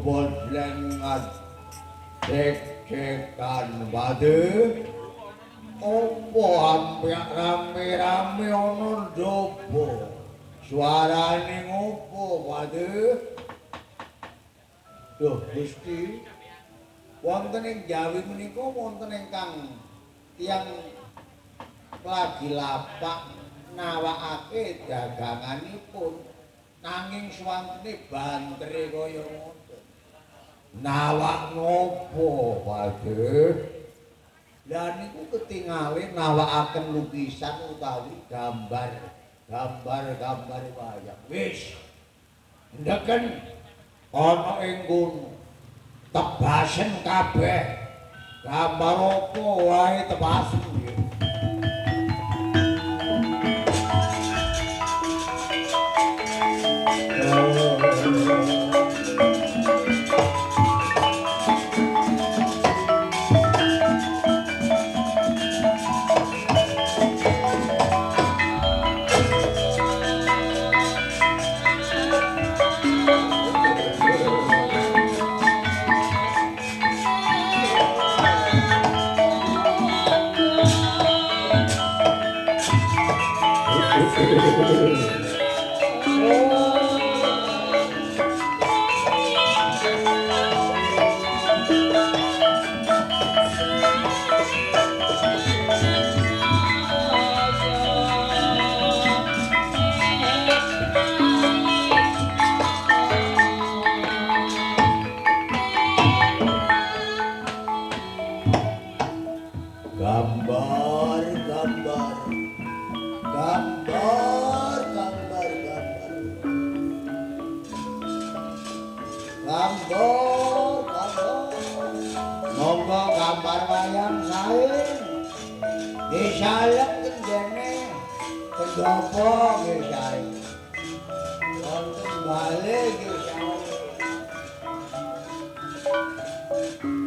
bodlengan cek-cekan bade opo ampiak rame-rame ana njobo suarane ngopo bade duh Gusti wonten ing Jawi menika wonten ingkang tiyang lagi lapak nawakake daganganipun nanging swantene bantre kaya ngoten. Nawak nopo, Padhe? Lah niku ketingale nawakaken lukisan utawi gambar wayang. Wis. Ndeken ana ing kono. Tebasen kabeh. Gambar apa wae tebasen nggih.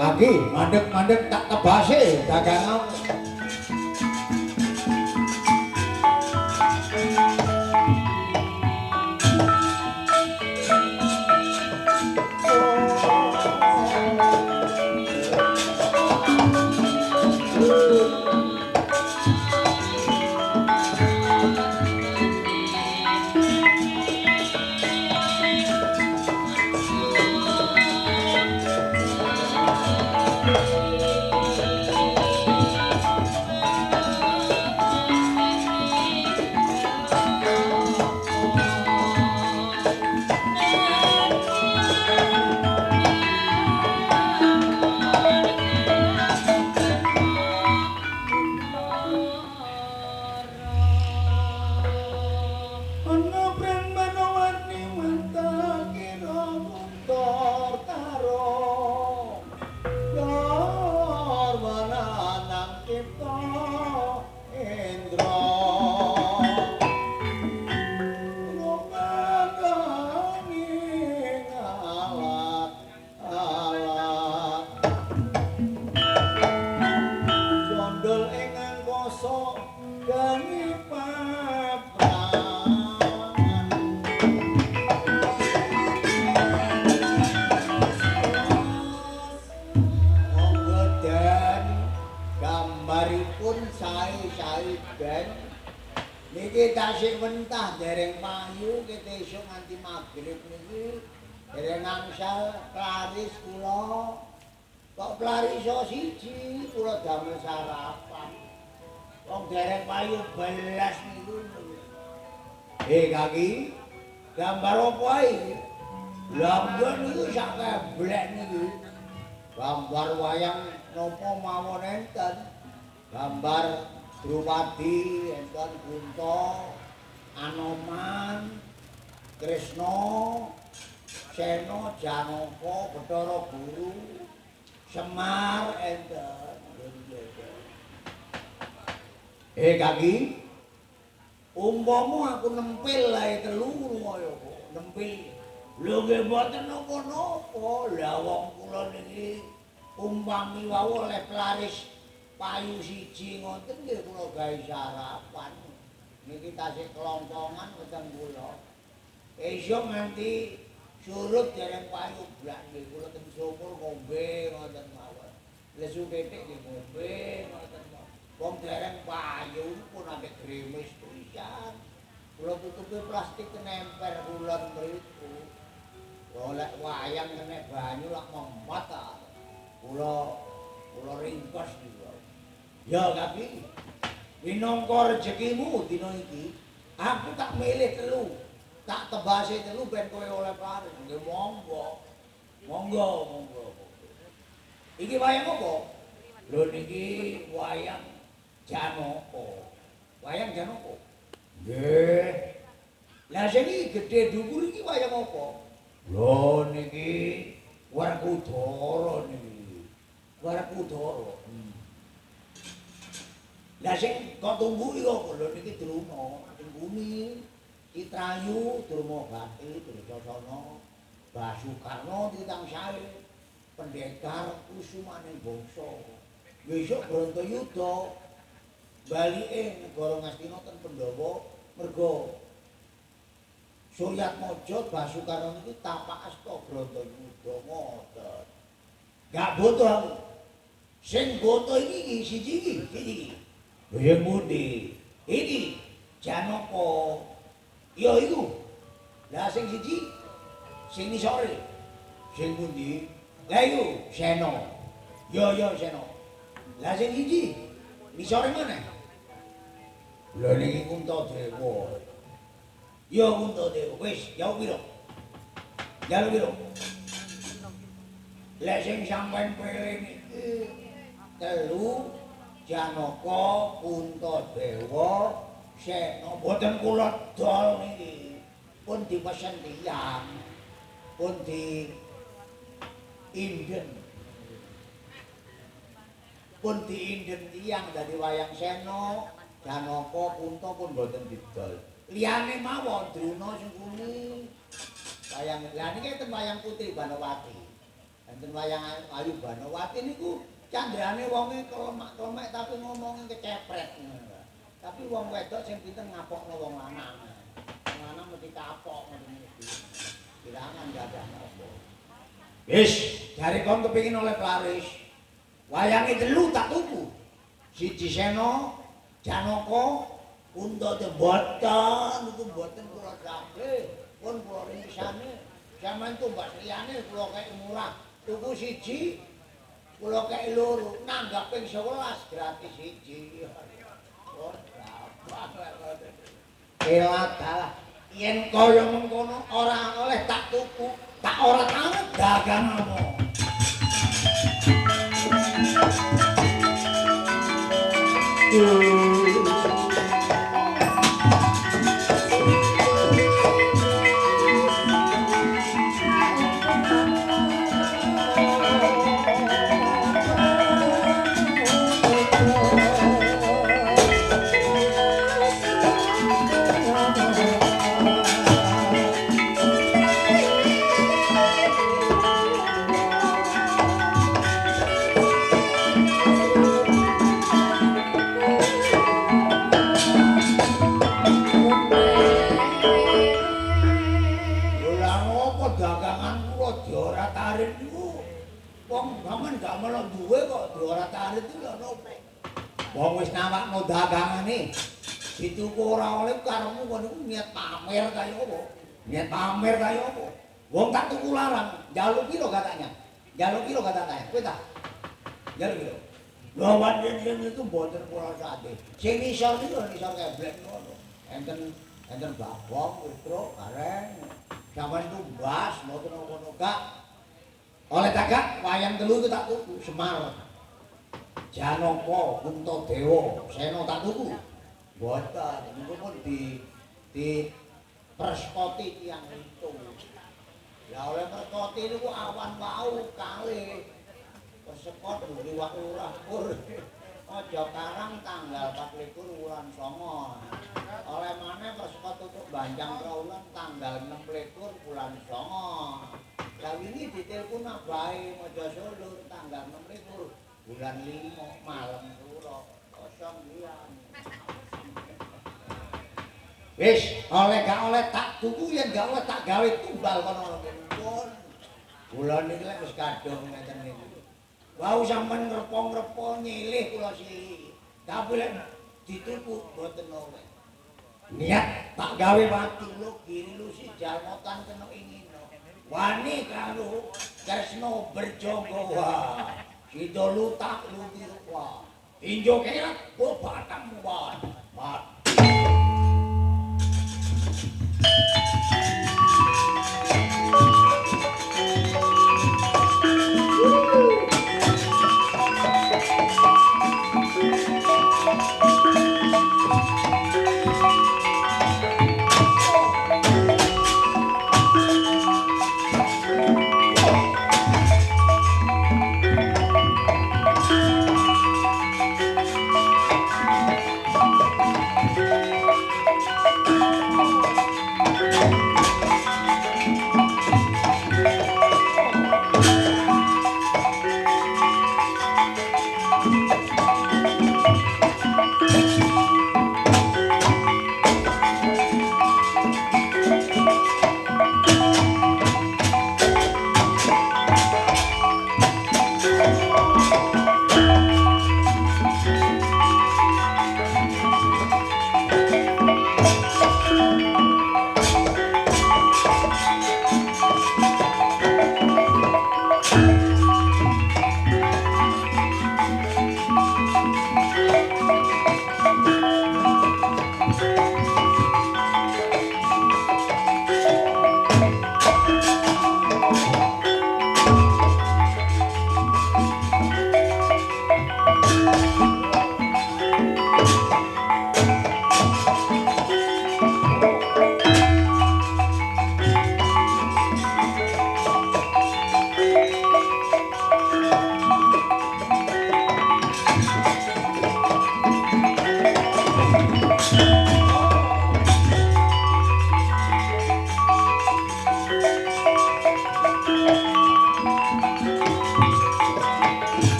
Pagi mandek-mandek tak tebase dagangan. Niki tasik mentah dereng payu kita esuk nganti magrib niki dereng angsal klaris kula. Kok klaris iso siji kula damel sarapan. Wong dereng payu belas niku. Kaki gambar apa iki? Gambar niku sak keblek niku. Gambar wayang napa mawon enten. Gambar Drupadi, enten Kunto, Anoman, Kresna, Sena, Janaka, Bathara Guru, Semar enten. Kaki, umpama aku nempil lae telu kaya kok, nempil. Lho nggih mboten napa-napa, lah wong kula niki umpami wau oleh pelaris payu siji ngoten nggih kula gawe sarapan. Niki tasih kelongkongan weteng kula. Esuk nganti surut dereng payu blak nggih kula teng sumur ngombe ngoten mawon. Lesu ketik nggih ngombe ngoten mawon. Wong dereng payu pun ambek grimis pisan. Kula tutupi plastik nempel kulon mriku. Golek wayang kena banyu lak memot ta. Kula ringkos niku. Ya Kaki, minangka rezekimu dina iki, aku tak milih telu, tak tebase telu ben kowe oleh paring. Nggih monggo. Monggo. Iki wayang apa? Lho niki wayang Janaka. Wayang Janaka. Nggih. Lah sing iki gedhe dhuwur iki wayang apa? Lho niki Werkudara niki. Werkudara. Lah sing kok tunggu iki kok lho niki Druna, Tingguni, Citrayu, Druma Gati, Dursasana, Basukarna titang sae, pendekar kusumaning bangsa. Besok Brontoyuda balike negara Ngastina ten Pandhawa merga Suryatmaja Basukarna niku tapak asta Brontoyuda ngoten. Gak boto aku. Sing boto iki siji iki. Yang pundi? Iki Janaka. Ya iku. Lah sing siji sing isore. Sing pundi? Lah iku Sena. Ya Sena. Lah sing siji isore meneh. Lah niki Kuntadewa. Ya Kuntadewa. Wis, ya piro? Ya piro? Lah sing sampean pilih niki telu Janaka, Kuntadewa, Sena, boten kula dol niki. Pun dipesen tiyang. Pun diinden. Pun diinden tiyang dadi wayang Sena, Janaka, Kunta pun boten didol. Liyane mawon Druna Sengkuni. Wayang lha niki enten wayang Putri Banawati. Enten wayang Ayu Banawati niku candrane wonge klemek-klemek tapi ngomongin kecepret ngono. Tapi wong wedok sing pinter ngapokno wong lanang. Wong lanang mesti kapok ngoten iki. Kirangan dadah apa. Wis, jare kon kepengin oleh pelaris. Wayange telu tak tuku. Siji Sena, Janaka, Kuntadewa boten niku boten kula jabe. Pun kula ringsane. Sampeyan tumbas liyane kula kek murah. Tuku siji kula kek loro, nanggap ping 11 gratis siji. Oh, dalah. Yen kaya mengkono ora oleh tak tuku, tak ora tangan daganganmu. dituku ora oleh karepmu kono niat pamer kaya apa? Niat pamer kaya apa? Wong tak tuku larang, njaluk piro katanya? Njaluk piro katanya? Kowe ta? Njaluk piro? Lha yen itu mboten kula sate. Sing isor niku isor keblek ngono. Enten babong, witro, gareng. Sampeyan tumbas mboten ngono gak. Oleh tagak wayang telu itu tak tuku Semar. Janaka, Kuntadewa, Sena tak tuku. Mboten, niku pun di perskoti tiyang itu. Ya oleh perskoti niku awan wau kalih. Persekot liwat lurah pur. Aja Karang tanggal 24 wulan 9. Oleh maneh persekot untuk Banjang Krawulan tanggal 26 bulan 9. Lah wingi ditelepon bae Mojo Solo tanggal 26 bulan 5 malam pura kosong liyan. Wis, oleh gak oleh tak tuku yen gak oleh tak gawe tumbal kono pun. Kula niki lek wis kadung ngeten niku. Wau sampean ngrepong-ngrepong nyilih kula silih. Tapi lek dituku mboten oleh. Niat tak gawe mati lu kiri lu si jalmotan kena ingino. Wani karo Kresna berjogowa. Sida lutak lu dirwa. Injo kerat go batang muat.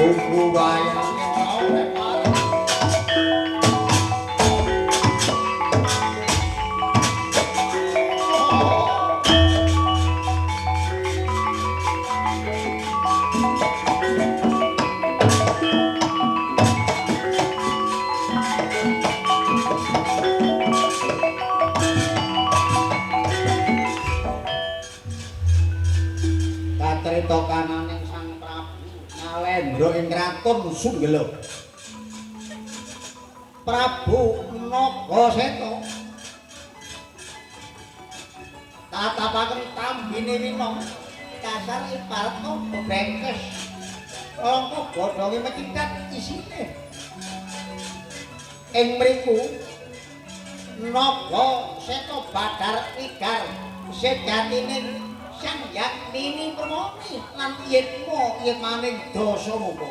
Buku wayang oleh parang. Katrita kananing Sang Prabu Nalendra ing kraton Sunggela. Prabu Nagaseta tatapaken tambine wina kasar ibarat apa brengkes. Langka godhonge mecikat isine. Ing mriku Nagaseta badhar wigar sejatine Cangyak nini permomi lan yitmo yit maning dosa muka.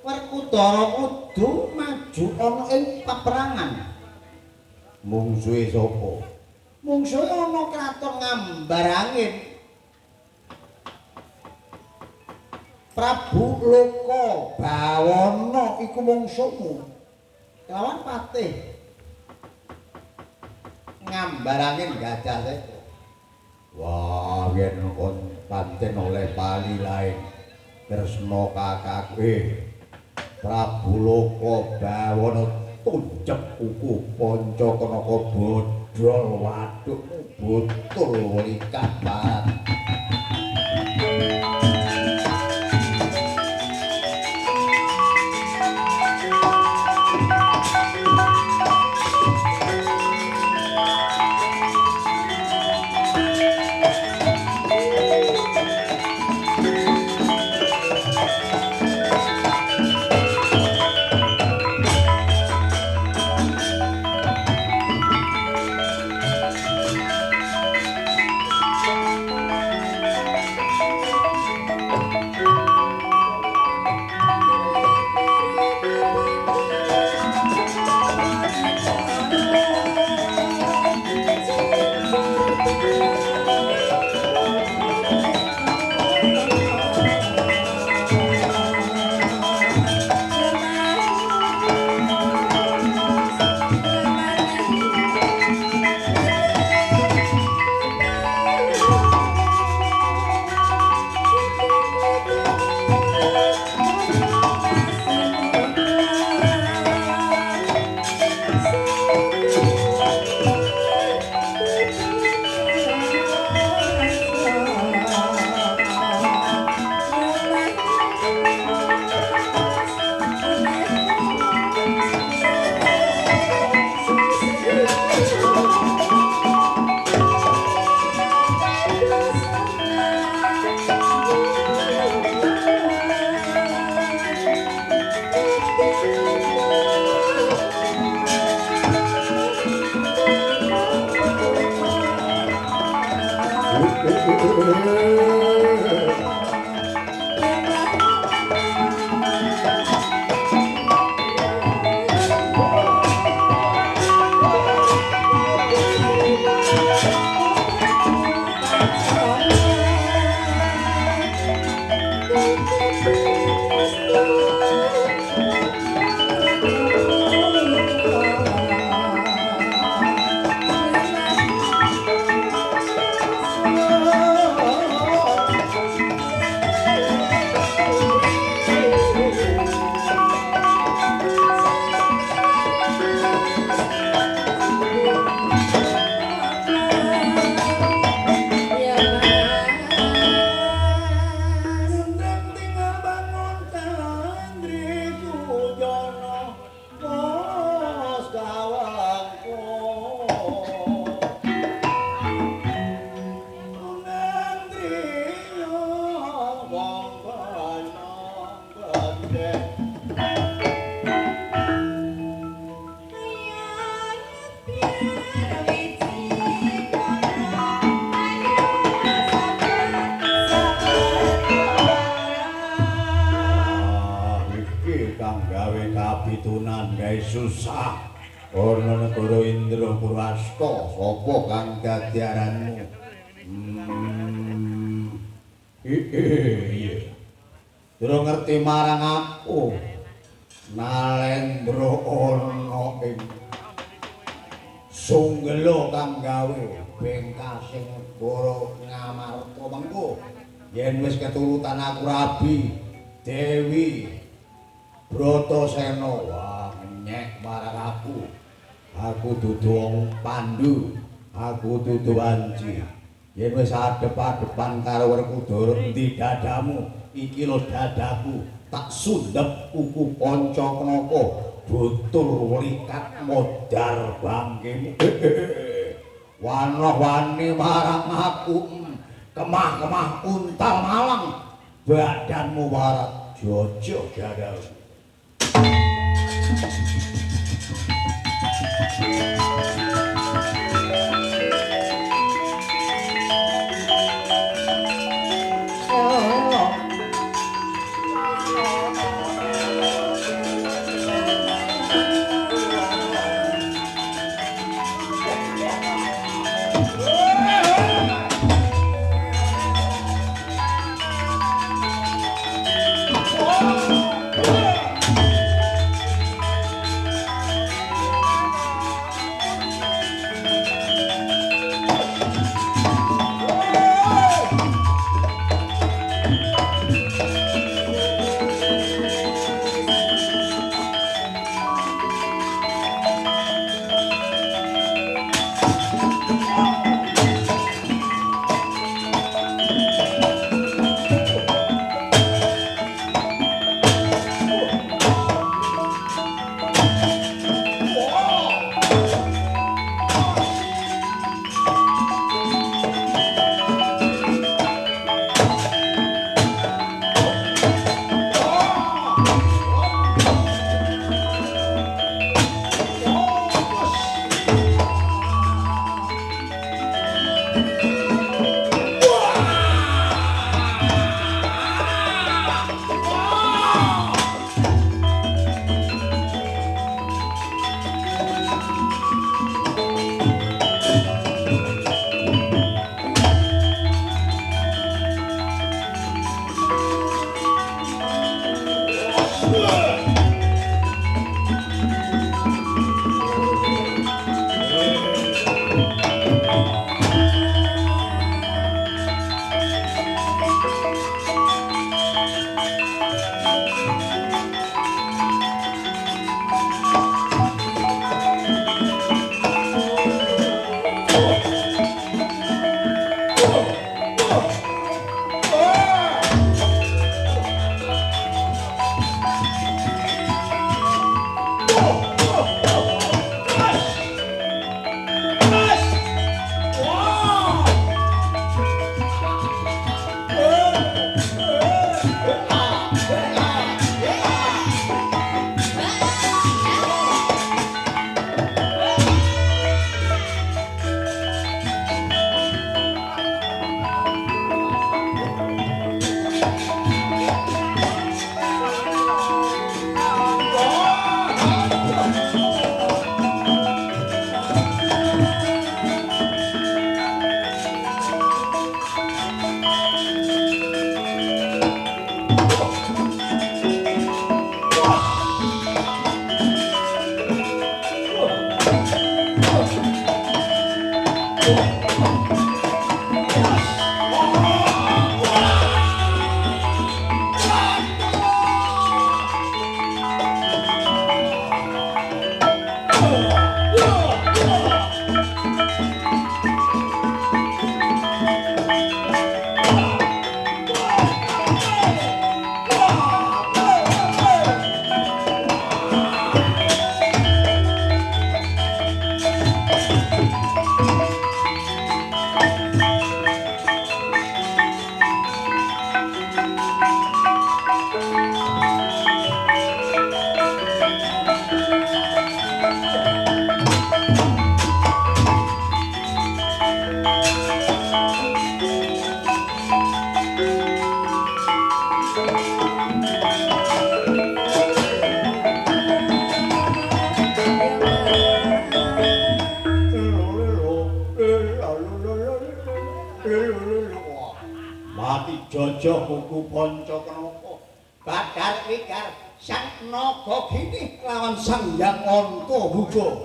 Werkudara kudu maju ana ing peperangan. Mungsuhe sapa? Mungsuhe ana kraton Ngambarangin. Prabu Loka Bawana iku mungsuhmu. Lawan patih Ngambarangin gadah seka. Wah, yen kon pancen oleh bali lae tresna kakake. Prabu Loka Bawana tuncep kuku panca kanaka bodhol waduk butul likat barat. pitunan gawe susah. Ana negara Indra Purwasta sapa kang dadi aranmu? Iya. Durung ngerti marang aku. Nalendra ana ing Sunggelo kang gawe bengkasing negara Ngamarta mengko yen wis keturutan aku Rabi Dewi Bratasena wah nyek marang aku. Aku dudu wong Pandhu, aku dudu wanci. Yen wis adep-adepan karo Werkudara endi dadamu? Iki lho dadaku, tak sundep kuku kanca kenapa butul welikat modar bangkemu. Wanoh-wani marang aku, kemah-kemah untal malang, badanmu warat jojo dadal. Raja Kuku Pancakenaka badhar wigar sang naga gini lawan sang Hyang Antabuga.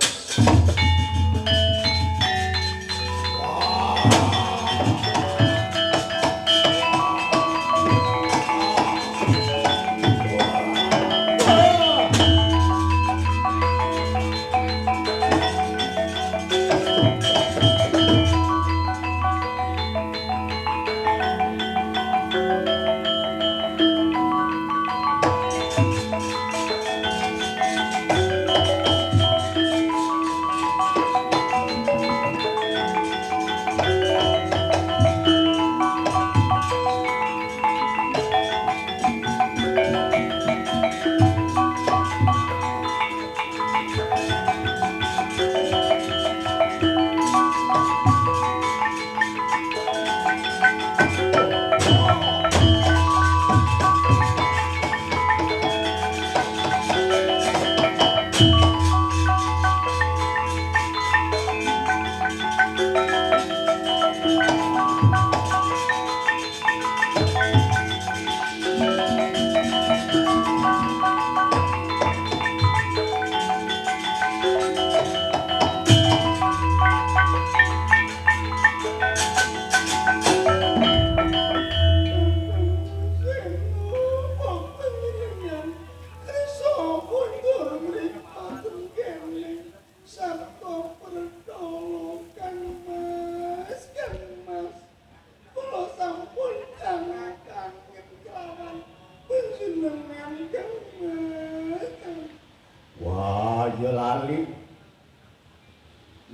Wah, ya lali.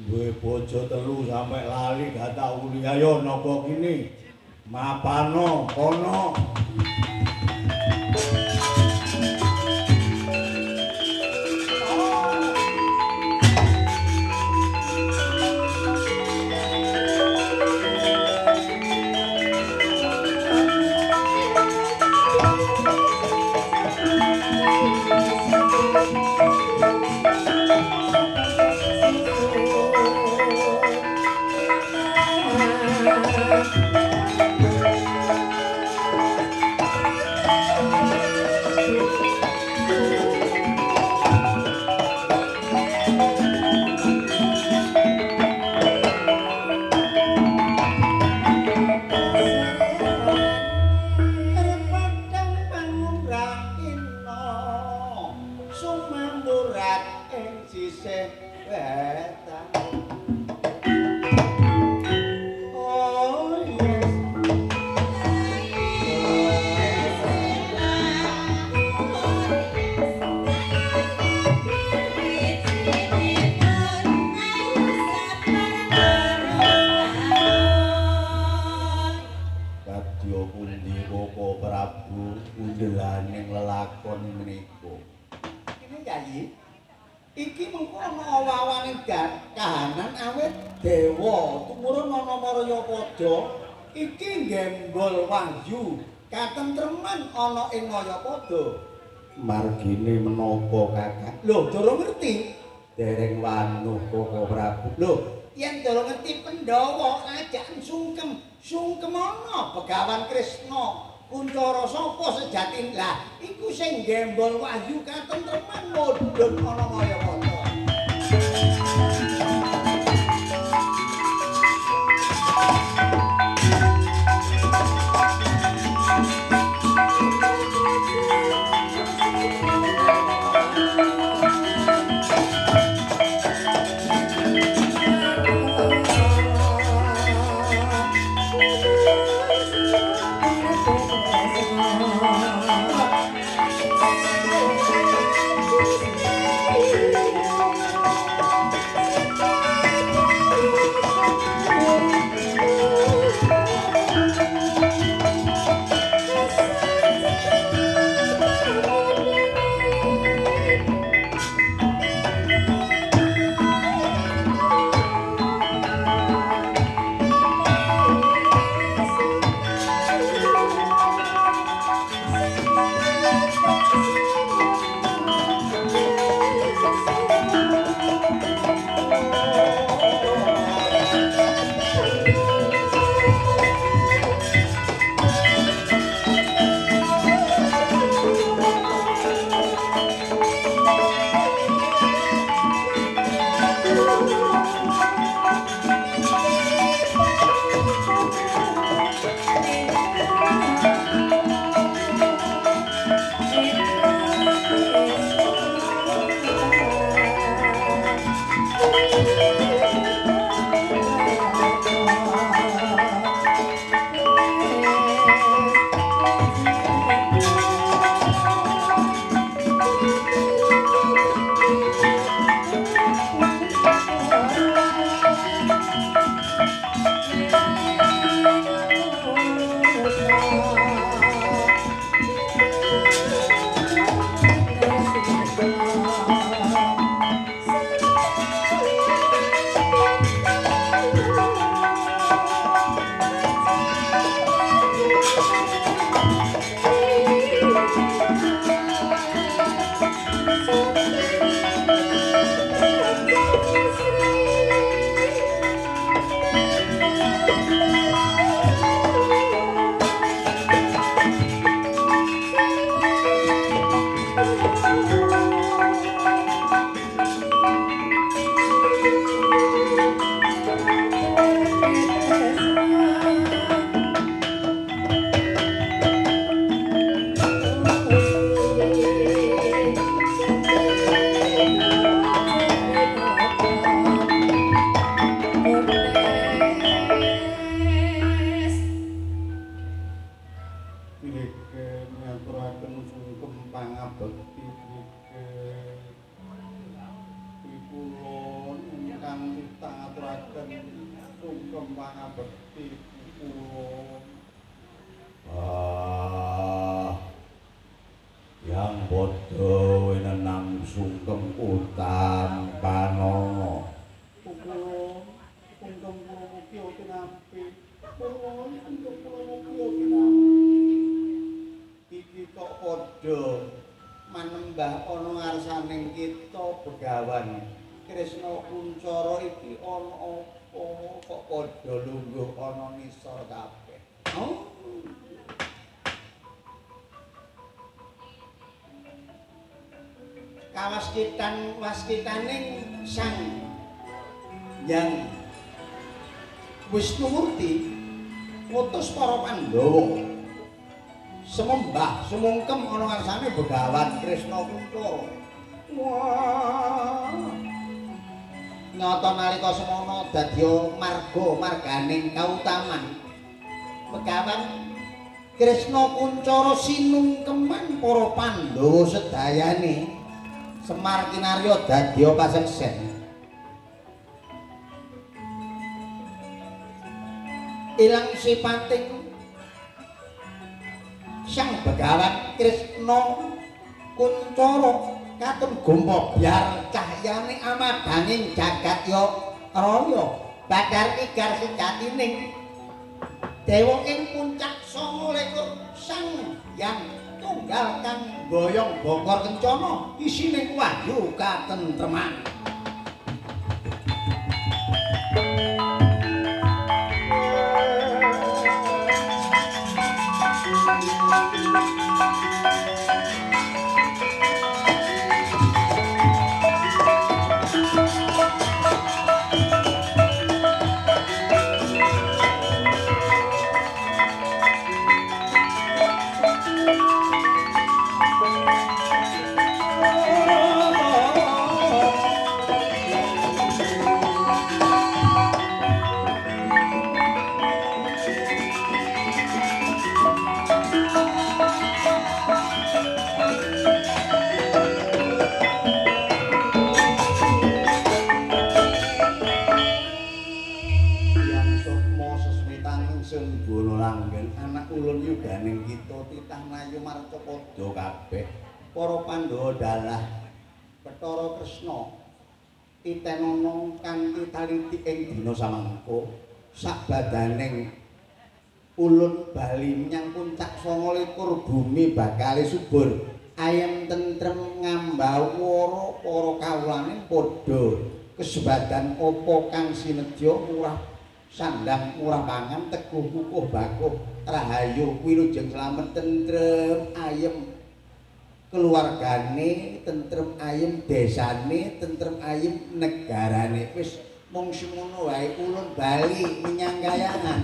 Duwe bojo telu sampe lali gak tak uli. Ayo napa kini? Mapano kono. Undelaning lelakon menika. Ini Yayi. Iki mengko ana awawaning kahanan awit dewa tumurun ana Maryapada iki nggembol wahyu katentreman ana ing Mayapada. Margine menapa Kakang? Lho, durung ngerti. Dereng wanuh Koko Prabu. Lho, yen durung ngerti Pandhawa ajakan sungkem. Sungkem ana Begawan Krisna. Kuncoro sapa sejati lah iku sing gembol wahyu katentreman mudhun ana Mayapada. nyaturaken sungkem pangabekti kula ingkang kita ngaturaken sungkem pangabekti kula. Yang bodho wenenang sungkem utang panono. Kula sungkem kula mugi kinampi. Kula sungkem kula mugi kinampi. Iki kok padha manembah ana ngarsaning kita begawan. Kresna Kuncara iki ana apa kok padha lungguh ana ngisor kabeh. Oh. Waskitaning sang yang Wisnumurti ngutus para Pandhawa semembah sumungkem ana ngarsane Begawan Kresna Kuncara. Wah. Nyata nalika semana dadya marganing kautaman Begawan Kresna Kuncara sinungkeman para Pandhawa sedayane Semar kinarya dadya paseksen. Ilang sipating sang Begawan Kresna Kuncara katon gompa biar cahyane amadanging jagat ya raya badar igar sejatining dewa ing puncak 29 sang yang tunggal kang boyong bokor kencana isine wahyu katentreman. Ulun yuganing kita titah mlayu marcapada kabeh para Pandhawa dalah Bathara Kresna titenana kanthi taliti ing dina samangka sakbadaning ulun bali menyang puncak 29 bumi bakale subur ayem tentrem ngambawara para kawulaning padha kesebadan apa kang sinedya murah sandang murah pangan teguh kukuh bakuh rahayu wilujeng slamet tentrem ayem keluargane tentrem ayem desane tentrem ayem negarane wis mung semono wae ulun bali menyang Kahyangan.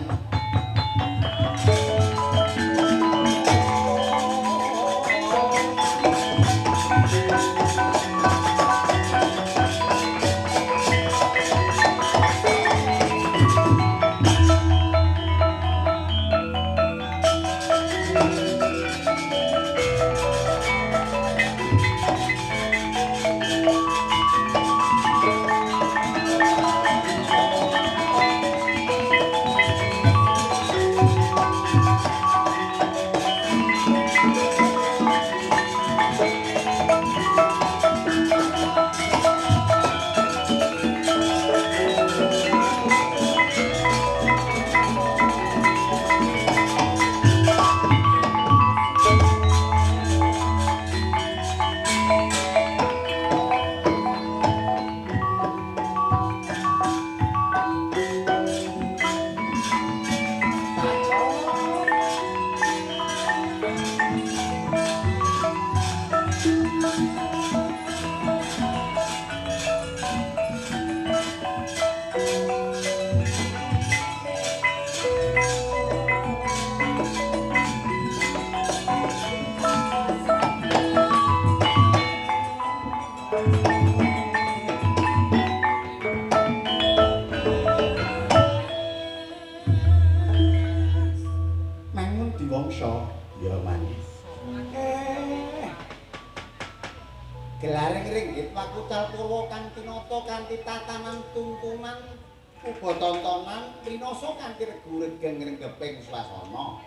Eh, gelaring ringgit pakucal purwa kanthi nata kanthi tatanan tuntunan uga tontonan rinoso kanthi regu regeng ngrengkeping swasana.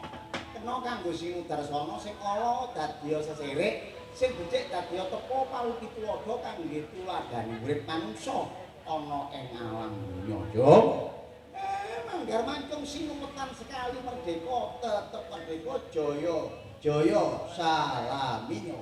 Kena kanggo sinudarsana sing ala dadya sesirik, sing becik dadya tepa paluti tuladha kangge tuladhane urip manungsa ana ing alam donya. Jom. Manggar mancung sinumetan sekali merdeka tetep merdeka jaya jaya salaminyo.